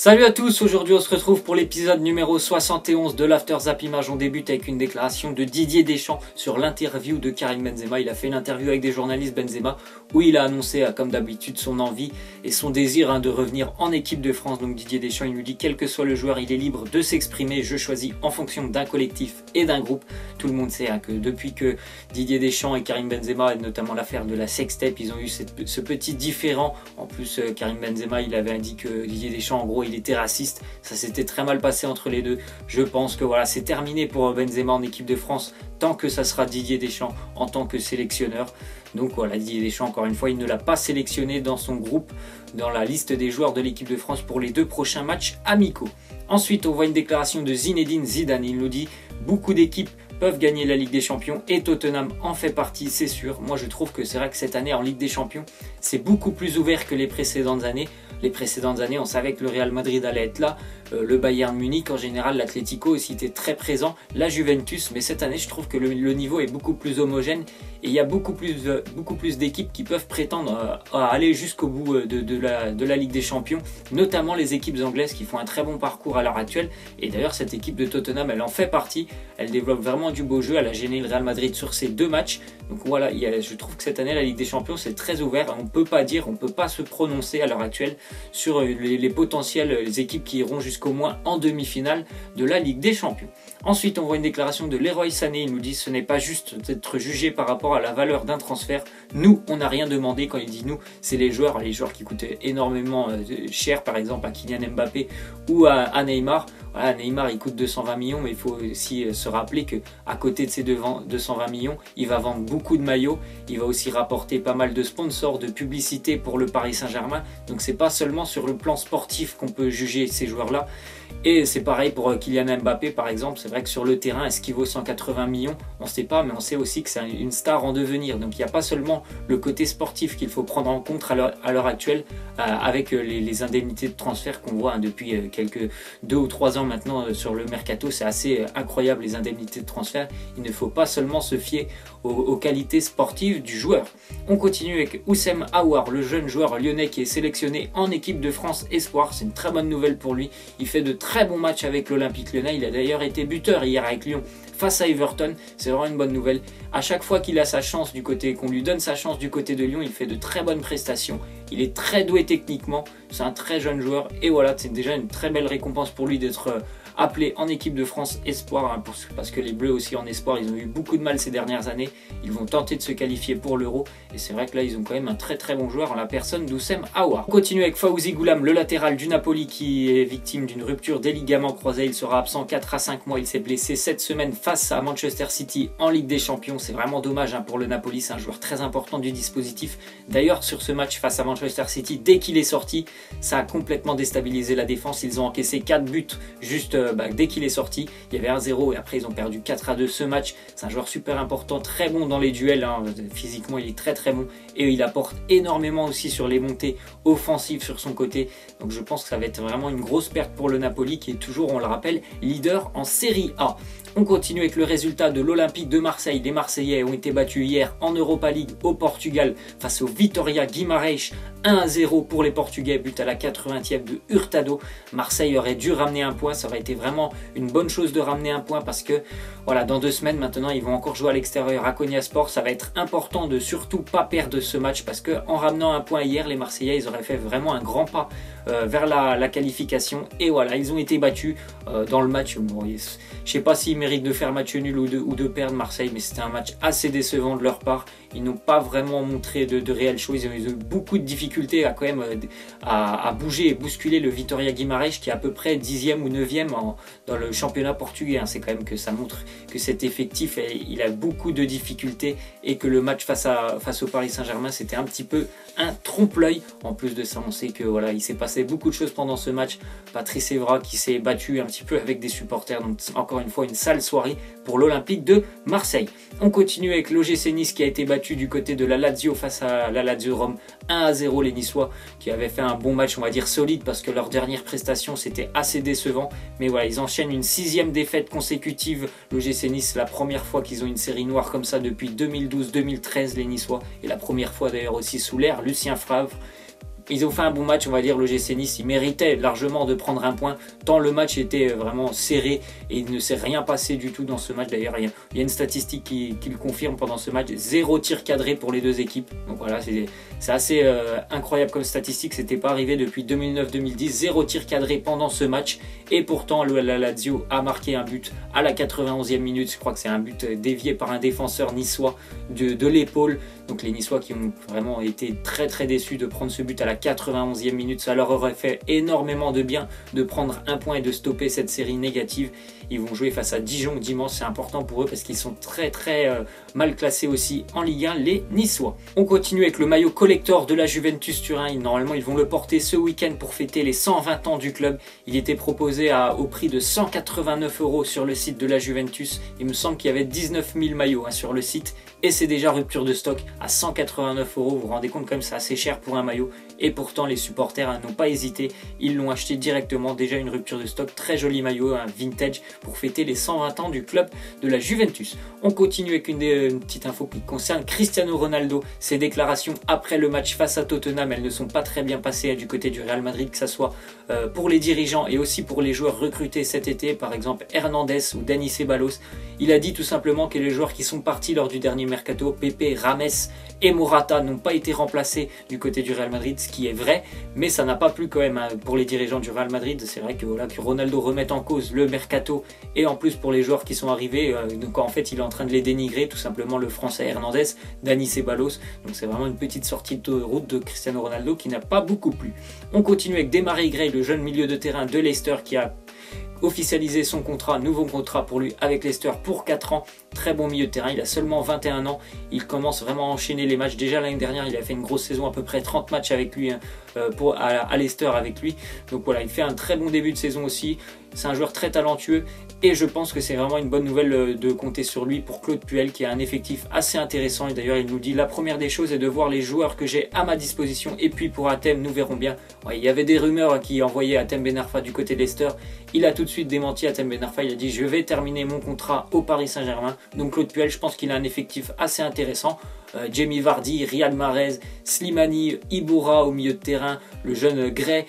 Salut à tous, aujourd'hui on se retrouve pour l'épisode numéro 71 de l'After Zap Image. On débute avec une déclaration de Didier Deschamps sur l'interview de Karim Benzema. Il a fait une interview avec des journalistes Benzema où il a annoncé comme d'habitude son envie et son désir de revenir en équipe de France. Donc Didier Deschamps il nous dit quel que soit le joueur il est libre de s'exprimer, je choisis en fonction d'un collectif et d'un groupe. Tout le monde sait que depuis que Didier Deschamps et Karim Benzema et notamment l'affaire de la sextape, ils ont eu ce petit différend. En plus Karim Benzema il avait dit que Didier Deschamps en gros il était raciste, ça s'était très mal passé entre les deux. Je pense que voilà, c'est terminé pour Benzema en équipe de France tant que ça sera Didier Deschamps en tant que sélectionneur. Donc voilà, Didier Deschamps encore une fois il ne l'a pas sélectionné dans son groupe, dans la liste des joueurs de l'équipe de France pour les 2 prochains matchs amicaux. Ensuite on voit une déclaration de Zinedine Zidane, il nous dit beaucoup d'équipes peuvent gagner la Ligue des Champions et Tottenham en fait partie, c'est sûr. Moi je trouve que c'est vrai que cette année en Ligue des Champions c'est beaucoup plus ouvert que les précédentes années. Les précédentes années on savait que le Real Madrid allait être là, le Bayern Munich en général, l'Atlético aussi était très présent, la Juventus, mais cette année je trouve que le niveau est beaucoup plus homogène et il y a beaucoup plus d'équipes qui peuvent prétendre à aller jusqu'au bout de la Ligue des Champions, notamment les équipes anglaises qui font un très bon parcours à l'heure actuelle. Et d'ailleurs cette équipe de Tottenham elle en fait partie, elle développe vraiment du beau jeu, elle a gêné le Real Madrid sur ces 2 matchs. Donc voilà, je trouve que cette année la Ligue des Champions c'est très ouvert, on peut pas se prononcer à l'heure actuelle sur les potentielles équipes qui iront jusqu'au moins en demi-finale de la Ligue des Champions. Ensuite on voit une déclaration de Leroy Sané, il nous dit ce n'est pas juste d'être jugé par rapport à la valeur d'un transfert, nous on n'a rien demandé. Quand il dit nous, c'est les joueurs qui coûtaient énormément cher, par exemple à Kylian Mbappé ou à Neymar. Voilà, Neymar il coûte 220 millions, mais il faut aussi se rappeler que à côté de ces 220 millions, il va vendre beaucoup de maillots, il va aussi rapporter pas mal de sponsors, de publicité pour le Paris Saint-Germain. Donc c'est pas seulement sur le plan sportif qu'on peut juger ces joueurs-là. Et c'est pareil pour Kylian Mbappé par exemple, c'est vrai que sur le terrain, est-ce qu'il vaut 180 millions? On ne sait pas, mais on sait aussi que c'est une star en devenir. Donc il n'y a pas seulement le côté sportif qu'il faut prendre en compte à l'heure actuelle avec les indemnités de transfert qu'on voit depuis quelques 2 ou 3 ans maintenant sur le mercato. C'est assez incroyable les indemnités de transfert. Il ne faut pas seulement se fier aux qualités sportives du joueur. On continue avec Houssem Aouar, le jeune joueur lyonnais qui est sélectionné en équipe de France Espoir. C'est une très bonne nouvelle pour lui. Il fait de très bons matchs avec l'Olympique Lyonnais. Il a d'ailleurs été buteur hier avec Lyon face à Everton. C'est vraiment une bonne nouvelle. À chaque fois qu'il a sa chance qu'on lui donne sa chance du côté de Lyon, il fait de très bonnes prestations. Il est très doué techniquement. C'est un très jeune joueur. Et voilà, c'est déjà une très belle récompense pour lui d'être appelé en équipe de France Espoir, parce que les Bleus aussi en Espoir, ils ont eu beaucoup de mal ces dernières années. Ils vont tenter de se qualifier pour l'Euro. Et c'est vrai que là, ils ont quand même un très très bon joueur en la personne d'Houssem Aouar. On continue avec Fawzi Goulam, le latéral du Napoli qui est victime d'une rupture des ligaments croisés. Il sera absent 4 à 5 mois. Il s'est blessé cette semaine face à Manchester City en Ligue des Champions. C'est vraiment dommage pour le Napoli. C'est un joueur très important du dispositif. D'ailleurs, sur ce match face à Manchester City, dès qu'il est sorti, ça a complètement déstabilisé la défense. Ils ont encaissé 4 buts juste dès qu'il est sorti. Il y avait 1-0 et après ils ont perdu 4-2 ce match. C'est un joueur super important, très bon dans les duels, physiquement il est très très bon et il apporte énormément aussi sur les montées offensives sur son côté. Donc je pense que ça va être vraiment une grosse perte pour le Napoli qui est toujours, on le rappelle, leader en Serie A. On continue avec le résultat de l'Olympique de Marseille. Les Marseillais ont été battus hier en Europa League au Portugal face au Vitória Guimarães. 1-0 pour les Portugais, but à la 80e de Hurtado. Marseille aurait dû ramener un point, ça aurait été vraiment une bonne chose de ramener un point parce que voilà, dans 2 semaines maintenant ils vont encore jouer à l'extérieur à Konyaspor. Ça va être important de surtout pas perdre ce match parce que en ramenant un point hier, les Marseillais ils auraient fait vraiment un grand pas vers la qualification. Et voilà, ils ont été battus dans le match. Bon, je sais pas s'ils méritent de faire match nul ou de perdre Marseille, mais c'était un match assez décevant de leur part. Ils n'ont pas vraiment montré de réelles choses. Ils ont eu beaucoup de difficultés à bouger et bousculer le Vitória Guimarães qui est à peu près 10e ou 9e dans le championnat portugais. C'est quand même que ça montre que cet effectif il a beaucoup de difficultés et que le match face au Paris Saint-Germain c'était un petit peu un trompe-l'œil. En plus de ça, on sait que voilà, il s'est passé beaucoup de choses pendant ce match. Patrice Evra qui s'est battu un petit peu avec des supporters. Donc encore une fois une sale soirée pour l'Olympique de Marseille. On continue avec l'OGC Nice qui a été battu du côté de la Lazio face à la Lazio Rome 1-0. Les Niçois qui avaient fait un bon match, on va dire solide, parce que leur dernière prestation c'était assez décevant. Mais voilà, ils enchaînent une 6e défaite consécutive. L'OGC Nice, la première fois qu'ils ont une série noire comme ça depuis 2012-2013 les Niçois. Et la première fois d'ailleurs aussi sous l'ère Lucien Favre. Ils ont fait un bon match, on va dire. L'OGC Nice, il méritait largement de prendre un point, tant le match était vraiment serré et il ne s'est rien passé du tout dans ce match. D'ailleurs, il y a une statistique qui le confirme pendant ce match, 0 tir cadré pour les deux équipes. Donc voilà, c'est assez incroyable comme statistique, c'était pas arrivé depuis 2009-2010, 0 tir cadré pendant ce match. Et pourtant, la Lazio a marqué un but à la 91e minute. Je crois que c'est un but dévié par un défenseur niçois de l'épaule. Donc les Niçois qui ont vraiment été très très déçus de prendre ce but à la 91e minute. Ça leur aurait fait énormément de bien de prendre un point et de stopper cette série négative. Ils vont jouer face à Dijon dimanche, c'est important pour eux parce qu'ils sont très très mal classés aussi en Ligue 1, les Niçois. On continue avec le maillot collector de la Juventus Turin. Normalement, ils vont le porter ce week-end pour fêter les 120 ans du club. Il était proposé au prix de 189 € sur le site de la Juventus. Il me semble qu'il y avait 19 000 maillots sur le site et c'est déjà rupture de stock à 189 €. Vous vous rendez compte, quand même, c'est assez cher pour un maillot. Et pourtant, les supporters n'ont pas hésité. Ils l'ont acheté directement. Déjà une rupture de stock. Très joli maillot, un vintage pour fêter les 120 ans du club de la Juventus. On continue avec une petite info qui concerne Cristiano Ronaldo. Ses déclarations après le match face à Tottenham, elles ne sont pas très bien passées du côté du Real Madrid, que ce soit pour les dirigeants et aussi pour les joueurs recrutés cet été, par exemple Hernandez ou Dani Ceballos. Il a dit tout simplement que les joueurs qui sont partis lors du dernier mercato, Pepe, Rames et Morata, n'ont pas été remplacés du côté du Real Madrid, ce qui est vrai, mais ça n'a pas plu quand même pour les dirigeants du Real Madrid. C'est vrai que, voilà, que Ronaldo remette en cause le mercato et en plus pour les joueurs qui sont arrivés, donc en fait il est en train de les dénigrer, tout simplement le français Hernandez, Dani Ceballos. Donc c'est vraiment une petite sortie de route de Cristiano Ronaldo qui n'a pas beaucoup plu. On continue avec Demarai Gray, le jeune milieu de terrain de Leicester qui a officialisé son contrat, nouveau contrat pour lui avec Leicester pour 4 ans. Très bon milieu de terrain, il a seulement 21 ans, il commence vraiment à enchaîner les matchs. Déjà l'année dernière, il a fait une grosse saison, à peu près 30 matchs avec lui, à Leicester avec lui. Donc voilà, il fait un très bon début de saison aussi. C'est un joueur très talentueux et je pense que c'est vraiment une bonne nouvelle de compter sur lui pour Claude Puel qui a un effectif assez intéressant. Et d'ailleurs, il nous dit: la première des choses est de voir les joueurs que j'ai à ma disposition, et puis pour Hatem, nous verrons bien. Ouais, il y avait des rumeurs qui envoyaient Hatem Ben Arfa du côté de Leicester. Il a tout de suite démenti Hatem Ben Arfa, il a dit: je vais terminer mon contrat au Paris Saint-Germain. Donc Claude Puel, je pense qu'il a un effectif assez intéressant. Jamie Vardy, Riyad Mahrez, Slimani, Iboura au milieu de terrain, le jeune Gray.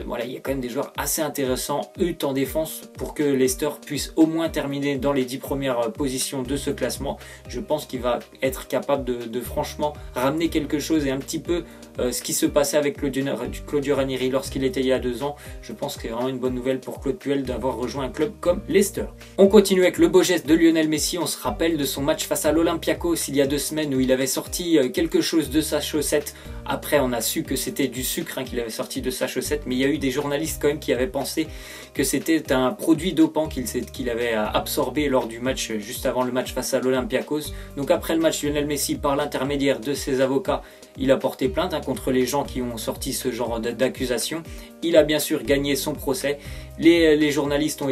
Voilà, il y a quand même des joueurs assez intéressants en défense pour que Leicester puisse au moins terminer dans les 10 premières positions de ce classement. Je pense qu'il va être capable de franchement ramener quelque chose et un petit peu ce qui se passait avec Claudio Ranieri lorsqu'il était il y a 2 ans. Je pense que c'est vraiment une bonne nouvelle pour Claude Puel d'avoir rejoint un club comme Leicester. On continue avec le beau geste de Lionel Messi. On se rappelle de son match face à l'Olympiakos il y a 2 semaines où il avait sorti quelque chose de sa chaussette. Après, on a su que c'était du sucre qu'il avait sorti de sa chaussette, mais il y a eu des journalistes quand même qui avaient pensé que c'était un produit dopant qu'il avait absorbé lors du match, juste avant le match face à l'Olympiakos. Donc après le match, Lionel Messi, par l'intermédiaire de ses avocats, il a porté plainte contre les gens qui ont sorti ce genre d'accusation. Il a bien sûr gagné son procès. Les journalistes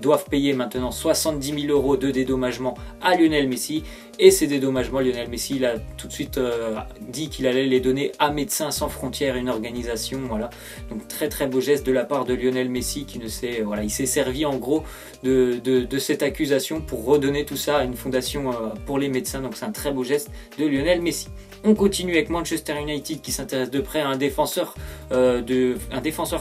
doivent payer maintenant 70 000 € de dédommagement à Lionel Messi. Et ces dédommagements, Lionel Messi il a tout de suite dit qu'il allait les donner à Médecins Sans Frontières, une organisation. Voilà. Donc très très beau geste de la part de Lionel Messi qui il s'est servi en gros de cette accusation pour redonner tout ça à une fondation pour les médecins. Donc c'est un très beau geste de Lionel Messi. On continue avec Manchester United qui s'intéresse de près à un défenseur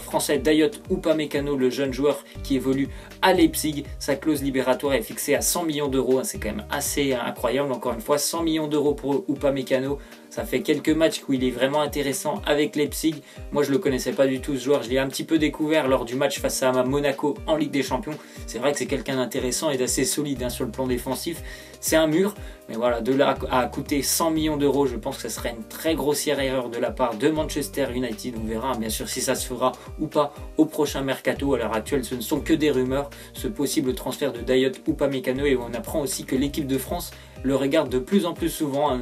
français, Dayot Upamecano, le jeune joueur qui évolue à Leipzig. Sa clause libératoire est fixée à 100 millions d'euros. C'est quand même assez incroyable. Encore une fois, 100 millions d'euros pour Upamecano. Ça fait quelques matchs où il est vraiment intéressant avec Leipzig. Moi, je ne le connaissais pas du tout, ce joueur. Je l'ai un petit peu découvert lors du match face à Monaco en Ligue des Champions. C'est vrai que c'est quelqu'un d'intéressant et d'assez solide sur le plan défensif. C'est un mur, mais voilà, de là à coûter 100 millions d'euros, je pense que ce serait une très grossière erreur de la part de Manchester United. On verra bien sûr si ça se fera ou pas au prochain mercato. À l'heure actuelle, ce ne sont que des rumeurs, ce possible transfert de Dayot Upamecano, et on apprend aussi que l'équipe de France le regarde de plus en plus souvent.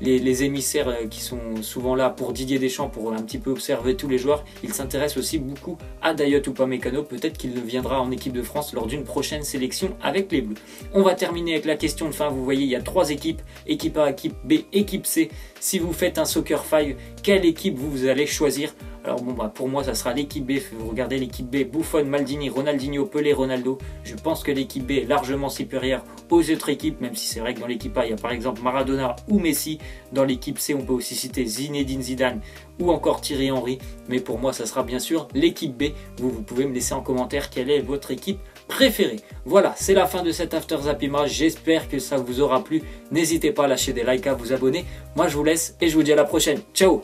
Les émissaires qui sont souvent là pour Didier Deschamps pour un petit peu observer tous les joueurs, ils s'intéressent aussi beaucoup à Dayot Upamecano. Peut-être qu'il viendra en équipe de France lors d'une prochaine sélection avec les Bleus. On va terminer avec la question de fin. Vous voyez, il y a 3 équipes, équipe A, équipe B, équipe C. Si vous faites un Soccer 5, quelle équipe vous allez choisir? Alors bon, pour moi, ça sera l'équipe B. Vous regardez l'équipe B, Buffon, Maldini, Ronaldinho, Pelé, Ronaldo. Je pense que l'équipe B est largement supérieure aux autres équipes, même si c'est vrai que dans l'équipe A, il y a par exemple Maradona ou Messi. Dans l'équipe C, on peut aussi citer Zinedine Zidane ou encore Thierry Henry. Mais pour moi, ça sera bien sûr l'équipe B. Vous pouvez me laisser en commentaire quelle est votre équipe préférée. Voilà, c'est la fin de cet After Zapima. J'espère que ça vous aura plu. N'hésitez pas à lâcher des likes, à vous abonner. Moi, je vous laisse et je vous dis à la prochaine. Ciao!